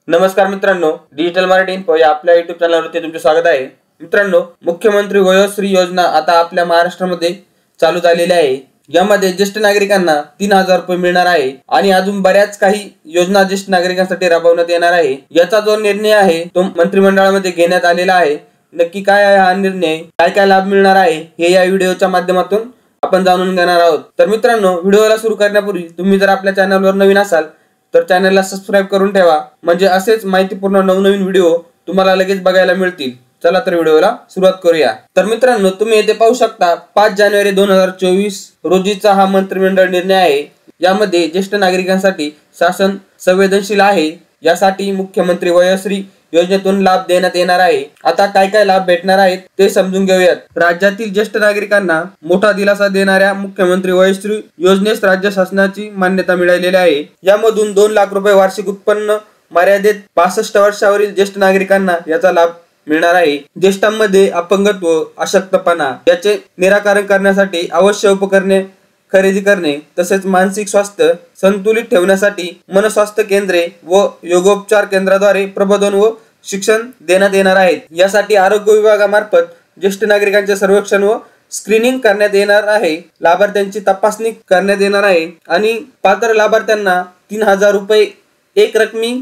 नमस्कार मित्रांनो, digital Marathi info या आपल्या YouTube चॅनलवरती तुमचे स्वागत आहे। मित्रांनो, मुख्यमंत्री वयोश्री योजना आता आपल्या महाराष्ट्रामध्ये चालू झालेली आहे। यामध्ये ज्येष्ठ नागरिकांना 3000 रुपये मिळणार आहे आणि अजून बऱ्याच काही योजना ज्येष्ठ नागरिकांसाठी राबवण्यात येणार आहे। याचा जो निर्णय आहे तो मंत्रिमंडळामध्ये घेण्यात आलेला आहे। नक्की काय आहे हा निर्णय, काय काय लाभ मिळणार आहे हे या व्हिडिओच्या माध्यमातून आपण जाणून घेणार आहोत। तर मित्रांनो, व्हिडिओला सुरू करण्यापूर्वी तुम्ही जर आपल्या चॅनलवर नवीन असाल तर चॅनलला सबस्क्राइब करून ठेवा, म्हणजे असेच माहितीपूर्ण नवनवीन व्हिडिओ तुम्हाला लगेच बघायला मिळतील। चला तर व्हिडिओला सुरुवात करूया। तर मित्रांनो, तुम्ही येथे पाहू शकता 5 जानेवारी 2024 रोजीचा हा मंत्रिमंडळ निर्णय आहे। यामध्ये ज्येष्ठ नागरिकांसाठी शासन संवेदनशील आहे, यासाठी मुख्यमंत्री वयोश्री योजनेतून लाभ देण्यात येणार आहे। आता काय काय लाभ भेटणार आहेत ते समजून घेऊयात। राज्यातील ज्येष्ठ नागरिकांना मोठा दिलासा देणाऱ्या मुख्यमंत्री वयोश्री योजनेस राज्य शासनाची मान्यता मिळालेली आहे। यामधून 2 लाख रुपये वार्षिक उत्पन्न मर्यादेत 65 वर्षावरील ज्येष्ठ नागरिकांना याचा लाभ मिळणार आहे। ज्येष्ठांमध्ये अपंगत्व, अशक्तपणा याचे निराकरण करण्यासाठी आवश्यक उपकरणे खरेदी करणे, तसेच मानसिक स्वास्थ्य संतुलित ठेवण्यासाठी मनस्वास्थ्य केंद्रे व योगोपचार केंद्राद्वारे प्रबोधन व शिक्षण देण्यात येणार आहेत। यासाठी आरोग्य विभागामार्फत ज्येष्ठ नागरिकांचे सर्वेक्षण व स्क्रीनिंग करण्यात येणार आहे। लाभार्थ्यांची तपासणी करण्यात येणार आहे आणि पात्र लाभार्थ्यांना 3000 रुपये एक रकमी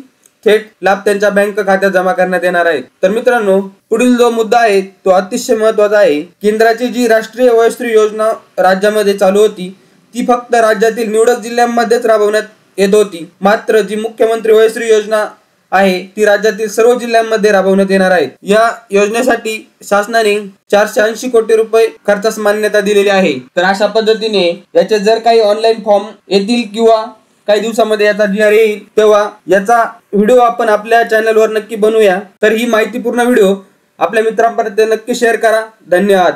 थेट लाभ त्यांच्या बँक खात्यात जमा करण्यात येणार आहे। तर मित्रांनो, पुढील जो मुद्दा आहे तो अतिशय महत्त्वाचा आहे। केंद्राची जी राष्ट्रीय वयोश्री योजना राज्यामध्ये चालू होती ती फक्त राज्यातील निवडक जिल्ह्यांमध्येच राबवण्यात येत होती। मात्र जी मुख्यमंत्री वयोश्री योजना आहे ती राज्यातील सर्व जिल्ह्यांमध्ये राबवण्यात येणार आहे। या योजनेसाठी शासनाने 480 कोटी रुपये खर्चास मान्यता दिलेली आहे। तर अशा पद्धतीने याचे जर काही ऑनलाईन फॉर्म येतील किंवा काही दिवसामध्ये याचा GR येईल तेव्हा याचा व्हिडिओ आपण आपल्या चॅनलवर नक्की बनवूया। तर ही माहितीपूर्ण व्हिडिओ आपल्या मित्रांपर्यंत नक्की शेअर करा। धन्यवाद।